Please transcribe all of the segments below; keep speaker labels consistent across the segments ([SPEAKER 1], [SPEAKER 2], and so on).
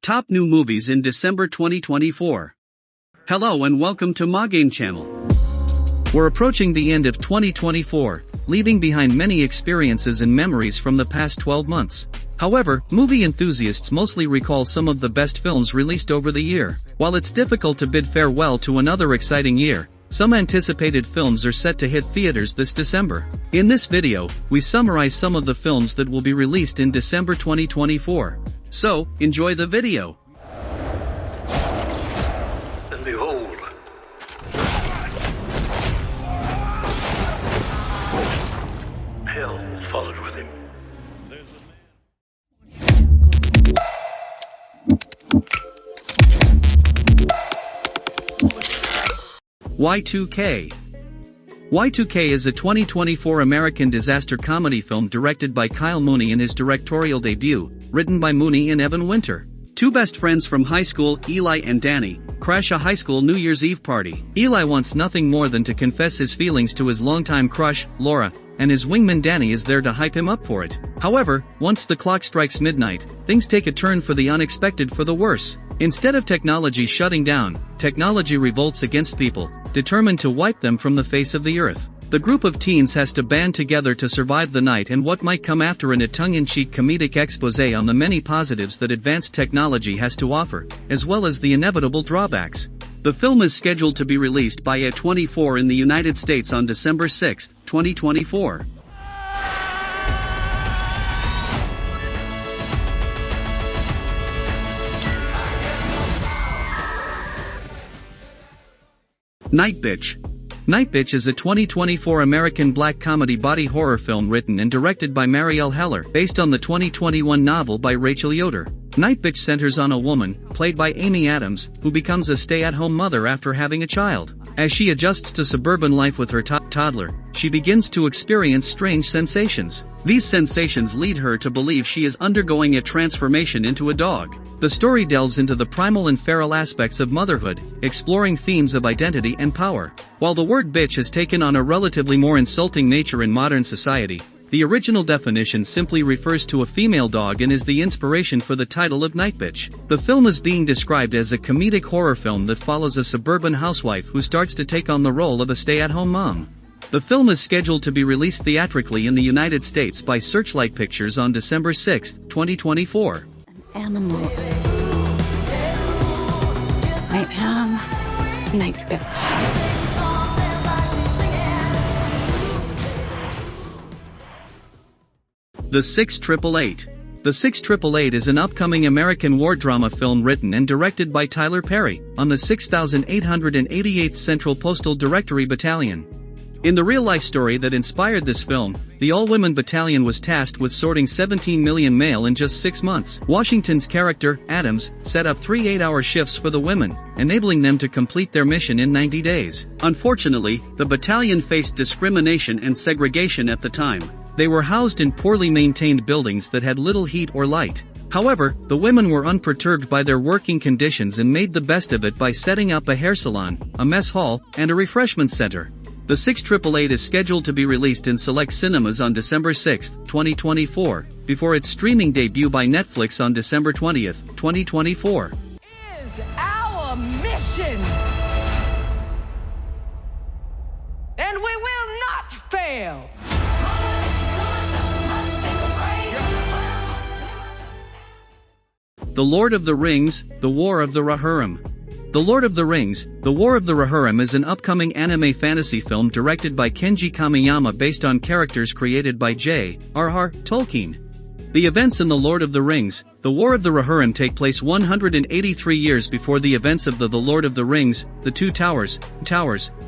[SPEAKER 1] Top new movies in December 2024. Hello and welcome to MaGame channel. We're approaching the end of 2024, leaving behind many experiences and memories from the past 12 months. However, movie enthusiasts mostly recall some of the best films released over the year. While it's difficult to bid farewell to another exciting year, some anticipated films are set to hit theaters this December. In this video, we summarize some of the films that will be released in December 2024. So, enjoy the video.
[SPEAKER 2] And behold, hell followed with him.
[SPEAKER 1] Y2K. Y2K is a 2024 American disaster comedy film directed by Kyle Mooney in his directorial debut, written by Mooney and Evan Winter. Two best friends from high school, Eli and Danny, crash a high school New Year's Eve party. Eli wants nothing more than to confess his feelings to his longtime crush, Laura, and his wingman Danny is there to hype him up for it. However, once the clock strikes midnight, things take a turn for the unexpected for the worse. Instead of technology shutting down, technology revolts against people, determined to wipe them from the face of the earth. The group of teens has to band together to survive the night and what might come after in a tongue-in-cheek comedic exposé on the many positives that advanced technology has to offer, as well as the inevitable drawbacks. The film is scheduled to be released by A24 in the United States on December 6, 2024. Nightbitch. Nightbitch is a 2024 American black comedy body horror film written and directed by Marielle Heller, based on the 2021 novel by Rachel Yoder. Nightbitch centers on a woman, played by Amy Adams, who becomes a stay-at-home mother after having a child. As she adjusts to suburban life with her toddler, she begins to experience strange sensations. These sensations lead her to believe she is undergoing a transformation into a dog. The story delves into the primal and feral aspects of motherhood, exploring themes of identity and power. While the word bitch has taken on a relatively more insulting nature in modern society, the original definition simply refers to a female dog and is the inspiration for the title of Nightbitch. The film is being described as a comedic horror film that follows a suburban housewife who starts to take on the role of a stay-at-home mom. The film is scheduled to be released theatrically in the United States by Searchlight Pictures on December 6, 2024.
[SPEAKER 3] Animal. I am Nightbitch.
[SPEAKER 1] The 6888. The 6888 is an upcoming American war drama film written and directed by Tyler Perry, on the 6,888th Central Postal Directory Battalion. In the real-life story that inspired this film, the all-women battalion was tasked with sorting 17 million mail in just 6 months. Washington's character, Adams, set up 3 8-hour shifts for the women, enabling them to complete their mission in 90 days. Unfortunately, the battalion faced discrimination and segregation at the time. They were housed in poorly maintained buildings that had little heat or light. However, the women were unperturbed by their working conditions and made the best of it by setting up a hair salon, a mess hall, and a refreshment center. The 6888 is scheduled to be released in select cinemas on December 6, 2024, before its streaming debut by Netflix on December 20, 2024.
[SPEAKER 4] Is our mission, and we will not fail.
[SPEAKER 1] The Lord of the Rings, The War of the Rohirrim. The Lord of the Rings, The War of the Rohirrim is an upcoming anime fantasy film directed by Kenji Kamiyama based on characters created by J.R.R. Tolkien. The events in The Lord of the Rings, The War of the Rohirrim take place 183 years before the events of The Lord of the Rings, The Two Towers,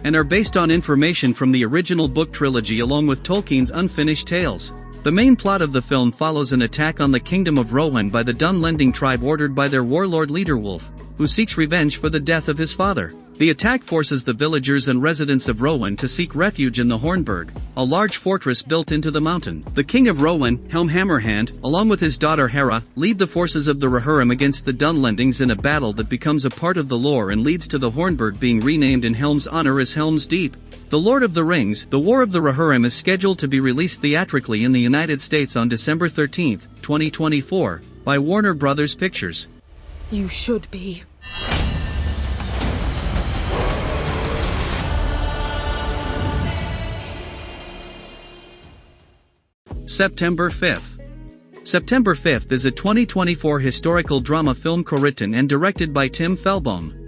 [SPEAKER 1] and are based on information from the original book trilogy along with Tolkien's unfinished tales. The main plot of the film follows an attack on the kingdom of Rohan by the Dunlending tribe ordered by their warlord leader Wolf, who seeks revenge for the death of his father. The attack forces the villagers and residents of Rohan to seek refuge in the Hornburg, a large fortress built into the mountain. The king of Rohan, Helm Hammerhand, along with his daughter Hera, lead the forces of the Rohirrim against the Dunlendings in a battle that becomes a part of the lore and leads to the Hornburg being renamed in Helm's honor as Helm's Deep. The Lord of the Rings, The War of the Rohirrim is scheduled to be released theatrically in the United States on December 13, 2024, by Warner Brothers Pictures.
[SPEAKER 5] You should be.
[SPEAKER 1] September 5th. September 5th is a 2024 historical drama film co-written and directed by Tim Felbaum.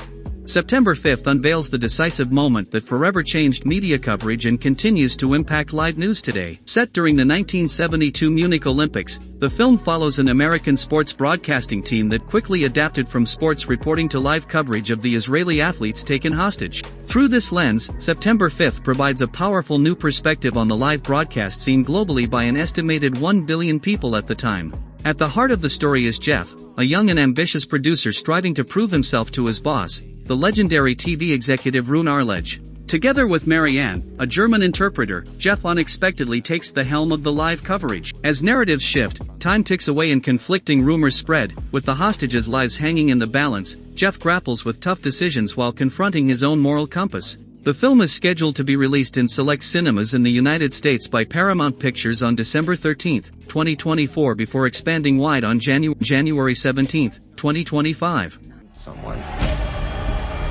[SPEAKER 1] September 5th unveils the decisive moment that forever changed media coverage and continues to impact live news today. Set during the 1972 Munich Olympics, the film follows an American sports broadcasting team that quickly adapted from sports reporting to live coverage of the Israeli athletes taken hostage. Through this lens, September 5th provides a powerful new perspective on the live broadcast seen globally by an estimated 1 billion people at the time. At the heart of the story is Jeff, a young and ambitious producer striving to prove himself to his boss, the legendary TV executive Rune Arledge. Together with Marianne, a German interpreter, Jeff unexpectedly takes the helm of the live coverage. As narratives shift, time ticks away and conflicting rumors spread, with the hostages' lives hanging in the balance, Jeff grapples with tough decisions while confronting his own moral compass. The film is scheduled to be released in select cinemas in the United States by Paramount Pictures on December 13, 2024 before expanding wide on January 17, 2025.
[SPEAKER 6] Someone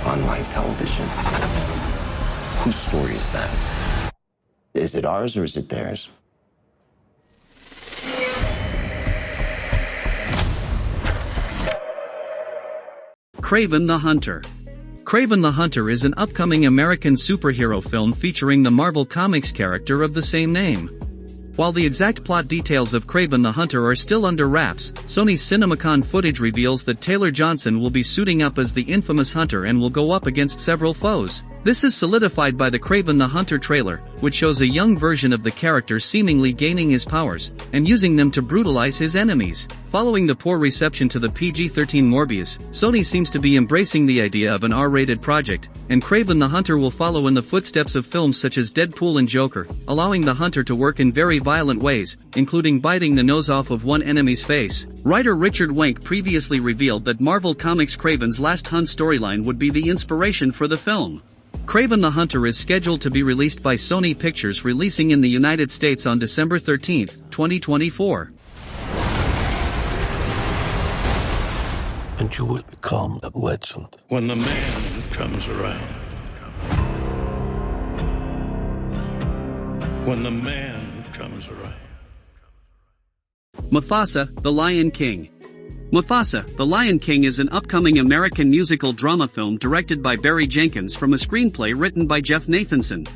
[SPEAKER 6] on live television. Whose story is that? Is it ours or is it theirs?
[SPEAKER 1] Kraven the Hunter. Kraven the Hunter is an upcoming American superhero film featuring the Marvel Comics character of the same name. While the exact plot details of Kraven the Hunter are still under wraps, Sony's CinemaCon footage reveals that Taylor Johnson will be suiting up as the infamous Hunter and will go up against several foes. This is solidified by the Kraven the Hunter trailer, which shows a young version of the character seemingly gaining his powers, and using them to brutalize his enemies. Following the poor reception to the PG-13 Morbius, Sony seems to be embracing the idea of an R-rated project, and Kraven the Hunter will follow in the footsteps of films such as Deadpool and Joker, allowing the Hunter to work in very violent ways, including biting the nose off of one enemy's face. Writer Richard Wenk previously revealed that Marvel Comics' Kraven's Last Hunt storyline would be the inspiration for the film. Kraven the Hunter is scheduled to be released by Sony Pictures, releasing in the United States on December 13, 2024.
[SPEAKER 7] And you will become a legend.
[SPEAKER 2] When the man comes around. When the man comes around.
[SPEAKER 1] Mufasa, the Lion King. Mufasa, the Lion King is an upcoming American musical drama film directed by Barry Jenkins from a screenplay written by Jeff Nathanson.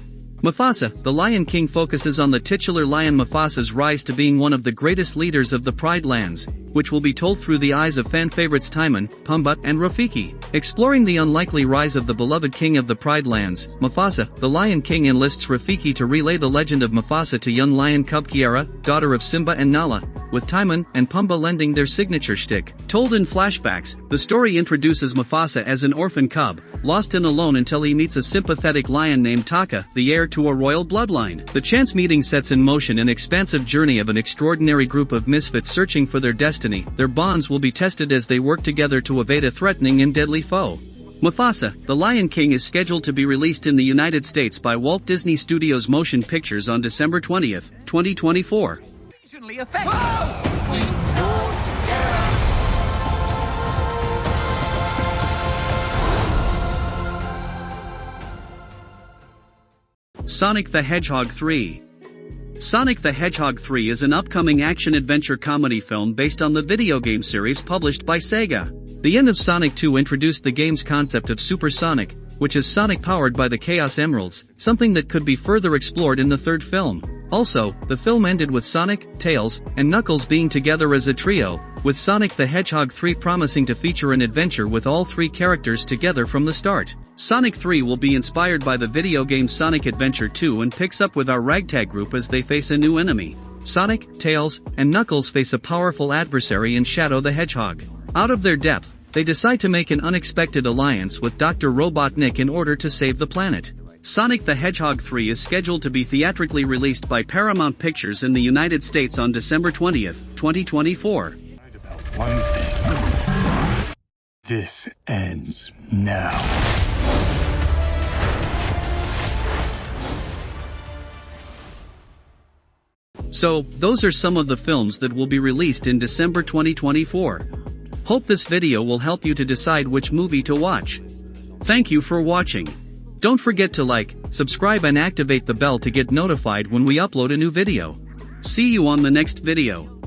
[SPEAKER 1] Mufasa, the Lion King focuses on the titular lion Mufasa's rise to being one of the greatest leaders of the Pride Lands, which will be told through the eyes of fan favorites Timon, Pumbaa, and Rafiki. Exploring the unlikely rise of the beloved king of the Pride Lands, Mufasa, the Lion King enlists Rafiki to relay the legend of Mufasa to young lion cub Kiara, daughter of Simba and Nala, with Timon and Pumbaa lending their signature shtick. Told in flashbacks, the story introduces Mufasa as an orphan cub, lost and alone until he meets a sympathetic lion named Taka, the heir to a royal bloodline. The chance meeting sets in motion an expansive journey of an extraordinary group of misfits searching for their destiny. Their bonds will be tested as they work together to evade a threatening and deadly foe. Mufasa, the Lion King is scheduled to be released in the United States by Walt Disney Studios Motion Pictures on December 20, 2024. Sonic the Hedgehog 3. Sonic the Hedgehog 3 is an upcoming action-adventure comedy film based on the video game series published by Sega. The end of Sonic 2 introduced the game's concept of Super Sonic, which is Sonic powered by the Chaos Emeralds, something that could be further explored in the third film. Also, the film ended with Sonic, Tails, and Knuckles being together as a trio, with Sonic the Hedgehog 3 promising to feature an adventure with all three characters together from the start. Sonic 3 will be inspired by the video game Sonic Adventure 2 and picks up with our ragtag group as they face a new enemy. Sonic, Tails, and Knuckles face a powerful adversary in Shadow the Hedgehog. Out of their depth, they decide to make an unexpected alliance with Dr. Robotnik in order to save the planet. Sonic the Hedgehog 3 is scheduled to be theatrically released by Paramount Pictures in the United States on December 20, 2024.
[SPEAKER 7] About one thing. This ends now. So, those are some of the films that will be released in December 2024.
[SPEAKER 1] Hope this video will help you to decide which movie to watch. Thank you for watching. Don't forget to like, subscribe and activate the bell to get notified when we upload a new video. See you on the next video.